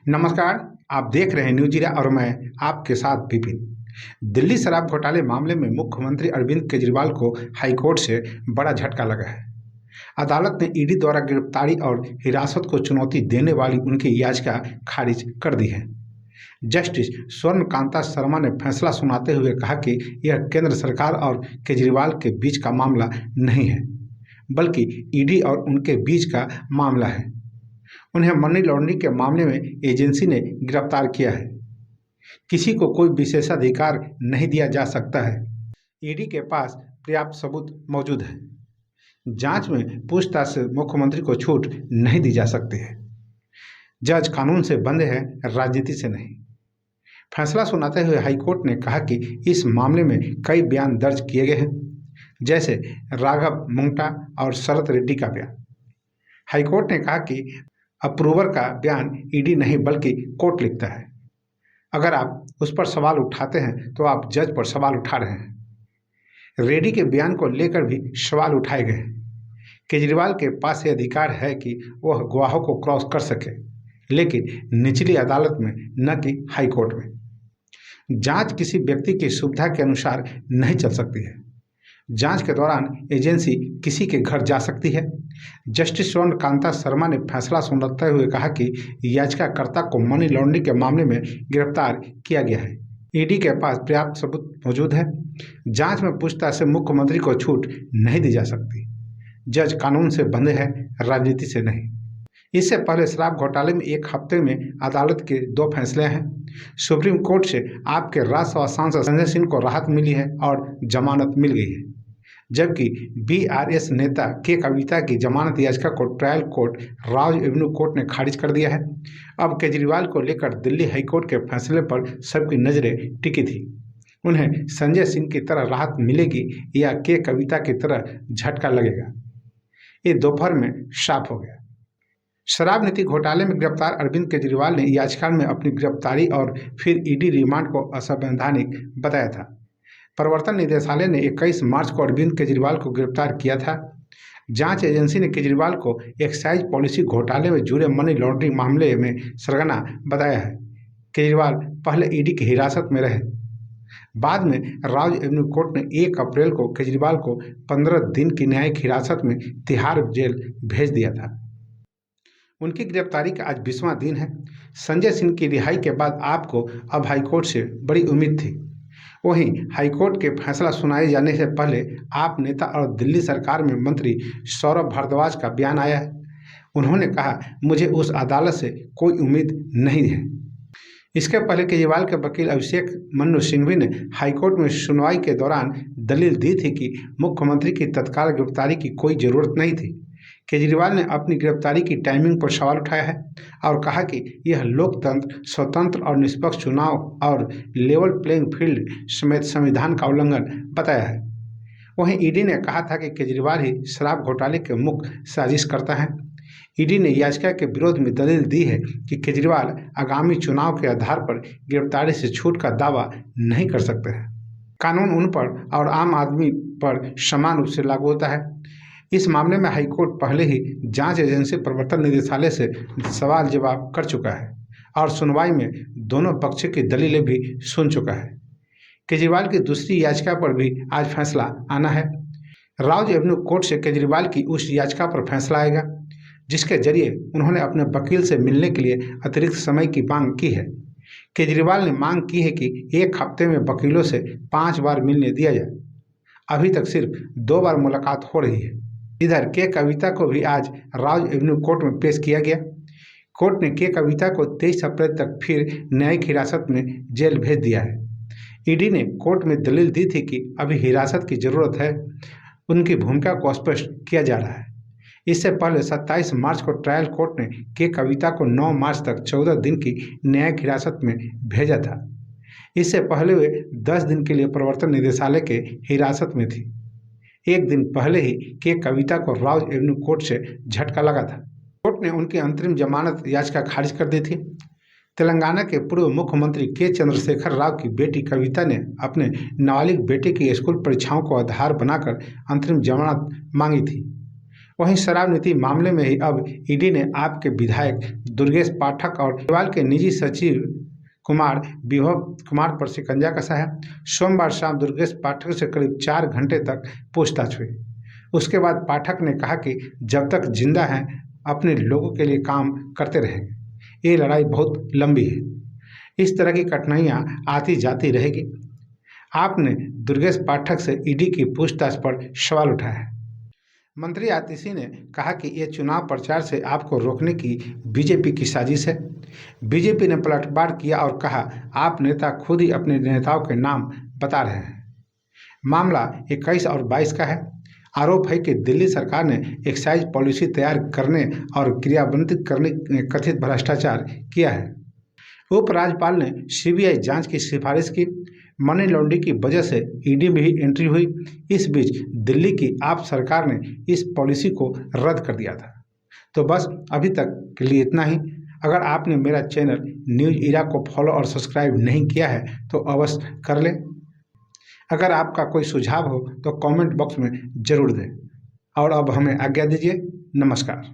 नमस्कार। आप देख रहे हैं न्यूज जीरा और मैं आपके साथ विपिन। दिल्ली शराब घोटाले मामले में मुख्यमंत्री अरविंद केजरीवाल को हाईकोर्ट से बड़ा झटका लगा है। अदालत ने ईडी द्वारा गिरफ्तारी और हिरासत को चुनौती देने वाली उनकी याचिका खारिज कर दी है। जस्टिस स्वर्णकांता शर्मा ने फैसला सुनाते हुए कहा कि यह केंद्र सरकार और केजरीवाल के बीच का मामला नहीं है, बल्कि ईडी और उनके बीच का मामला है। उन्हें मनी लॉन्ड्रिंग के मामले में एजेंसी ने गिरफ्तार किया है। किसी को कोई विशेषाधिकार नहीं दिया जा सकता है। ईडी के पास पर्याप्त सबूत मौजूद है। जांच में पूछताछ से मुख्यमंत्री को छूट नहीं दी जा सकती है। जज कानून से बंधे हैं, राजनीति से नहीं। फैसला सुनाते हुए हाईकोर्ट ने कहा कि इस मामले में कई बयान दर्ज किए गए हैं, जैसे राघव मुंगटा और शरत रेड्डी का बयान। हाईकोर्ट ने कहा कि अप्रूवर का बयान ईडी नहीं बल्कि कोर्ट लिखता है। अगर आप उस पर सवाल उठाते हैं तो आप जज पर सवाल उठा रहे हैं। रेड्डी के बयान को लेकर भी सवाल उठाए गए। केजरीवाल के पास ये अधिकार है कि वह गवाहों को क्रॉस कर सके, लेकिन निचली अदालत में न कि हाईकोर्ट में। जांच किसी व्यक्ति की सुविधा के अनुसार नहीं चल सकती है। जांच के दौरान एजेंसी किसी के घर जा सकती है। जस्टिस स्वर्णकांता शर्मा ने फैसला सुनाते हुए कहा कि याचिकाकर्ता को मनी लॉन्ड्रिंग के मामले में गिरफ्तार किया गया है। ईडी के पास पर्याप्त सबूत मौजूद है। जांच में पूछताछ से मुख्यमंत्री को छूट नहीं दी जा सकती। जज कानून से बंधे हैं, राजनीति से नहीं। इससे पहले शराब घोटाले में एक हफ्ते में अदालत के 2 फैसले हैं। सुप्रीम कोर्ट से आपके राज्यसभा सांसद संजय सिंह को राहत मिली है और जमानत मिल गई है, जबकि बीआरएस नेता के कविता की जमानत याचिका को ट्रायल कोर्ट राज एवेन्यू कोर्ट ने खारिज कर दिया है। अब केजरीवाल को लेकर दिल्ली हाईकोर्ट के फैसले पर सबकी नजरें टिकी थी। उन्हें संजय सिंह की तरह राहत मिलेगी या के कविता की तरह झटका लगेगा, ये दोपहर में साफ हो गया। शराब नीति घोटाले में गिरफ्तार अरविंद केजरीवाल ने याचिका में अपनी गिरफ्तारी और फिर ईडी रिमांड को असंवैधानिक बताया था। प्रवर्तन निदेशालय ने 21 मार्च को अरविंद केजरीवाल को गिरफ्तार किया था। जांच एजेंसी ने केजरीवाल को एक्साइज पॉलिसी घोटाले में जुड़े मनी लॉन्ड्रिंग मामले में सरगना बताया है। केजरीवाल पहले ईडी की हिरासत में रहे। बाद में राज एवेन्यू कोर्ट ने 1 अप्रैल को केजरीवाल को 15 दिन की न्यायिक हिरासत में तिहाड़ जेल भेज दिया था। उनकी गिरफ्तारी का आज 20वां दिन है। संजय सिंह की रिहाई के बाद आपको अब हाईकोर्ट से बड़ी उम्मीद थी। वहीं हाईकोर्ट के फैसला सुनाए जाने से पहले आप नेता और दिल्ली सरकार में मंत्री सौरभ भारद्वाज का बयान आया है। उन्होंने कहा, मुझे उस अदालत से कोई उम्मीद नहीं है। इसके पहले केजरीवाल के वकील अभिषेक मनु सिंघवी ने हाईकोर्ट में सुनवाई के दौरान दलील दी थी कि मुख्यमंत्री की तत्काल गिरफ्तारी की कोई जरूरत नहीं थी। केजरीवाल ने अपनी गिरफ्तारी की टाइमिंग पर सवाल उठाया है और कहा कि यह लोकतंत्र, स्वतंत्र और निष्पक्ष चुनाव और लेवल प्लेइंग फील्ड समेत संविधान का उल्लंघन बताया है। वहीं ईडी ने कहा था कि केजरीवाल ही शराब घोटाले के मुख्य साजिशकर्ता हैं। ईडी ने याचिका के विरोध में दलील दी है कि केजरीवाल आगामी चुनाव के आधार पर गिरफ्तारी से छूट का दावा नहीं कर सकते हैं। कानून उन पर और आम आदमी पर समान रूप से लागू होता है। इस मामले में हाईकोर्ट पहले ही जांच एजेंसी प्रवर्तन निदेशालय से सवाल जवाब कर चुका है और सुनवाई में दोनों पक्षों की दलीलें भी सुन चुका है। केजरीवाल की दूसरी याचिका पर भी आज फैसला आना है। राज एवेन्यू कोर्ट से केजरीवाल की उस याचिका पर फैसला आएगा जिसके जरिए उन्होंने अपने वकील से मिलने के लिए अतिरिक्त समय की मांग की है। केजरीवाल ने मांग की है कि 1 हफ्ते में वकीलों से 5 बार मिलने दिया जाए। अभी तक सिर्फ 2 बार मुलाकात हो रही है। इधर के कविता को भी आज राज एवेन्यू कोर्ट में पेश किया गया। कोर्ट ने के कविता को 23 अप्रैल तक फिर न्यायिक हिरासत में जेल भेज दिया है। ईडी ने कोर्ट में दलील दी थी कि अभी हिरासत की जरूरत है। उनकी भूमिका को स्पष्ट किया जा रहा है। इससे पहले 27 मार्च को ट्रायल कोर्ट ने के कविता को 9 मार्च तक 14 दिन की न्यायिक हिरासत में भेजा था। इससे पहले वे 10 दिन के लिए प्रवर्तन निदेशालय के हिरासत में थी। 1 दिन पहले ही के कविता को राज एवेन्यू कोर्ट से झटका लगा था। कोर्ट ने उनकी अंतरिम जमानत याचिका खारिज कर दी थी। तेलंगाना के पूर्व मुख्यमंत्री के चंद्रशेखर राव की बेटी कविता ने अपने नाबालिग बेटे की स्कूल परीक्षाओं को आधार बनाकर अंतरिम जमानत मांगी थी। वहीं शराब नीति मामले में ही अब ईडी ने आपके विधायक दुर्गेश पाठक और केजरीवाल के निजी सचिव कुमार विभव कुमार पर शिकंजा कसा है। सोमवार शाम दुर्गेश पाठक से करीब 4 घंटे तक पूछताछ हुई। उसके बाद पाठक ने कहा कि जब तक जिंदा हैं अपने लोगों के लिए काम करते रहेंगे। ये लड़ाई बहुत लंबी है, इस तरह की कठिनाइयाँ आती जाती रहेगी। आपने दुर्गेश पाठक से ईडी की पूछताछ पर सवाल उठाया है। मंत्री आतिशी ने कहा कि यह चुनाव प्रचार से आपको रोकने की बीजेपी की साजिश है। बीजेपी ने पलटवार किया और कहा आप नेता खुद ही अपने नेताओं के नाम बता रहे हैं। मामला 21 और 22 का है। आरोप है कि दिल्ली सरकार ने एक्साइज पॉलिसी तैयार करने और क्रियान्वित करने में कथित भ्रष्टाचार किया है। उपराज्यपाल ने सीबीआई जांच की सिफारिश की। मनी लॉन्ड्रिंग की वजह से ईडी में ही एंट्री हुई। इस बीच दिल्ली की आप सरकार ने इस पॉलिसी को रद्द कर दिया था। तो बस अभी तक के लिए इतना ही। अगर आपने मेरा चैनल न्यूज़ इरा को फॉलो और सब्सक्राइब नहीं किया है तो अवश्य कर लें। अगर आपका कोई सुझाव हो तो कमेंट बॉक्स में ज़रूर दें। और अब हमें आज्ञा दीजिए। नमस्कार।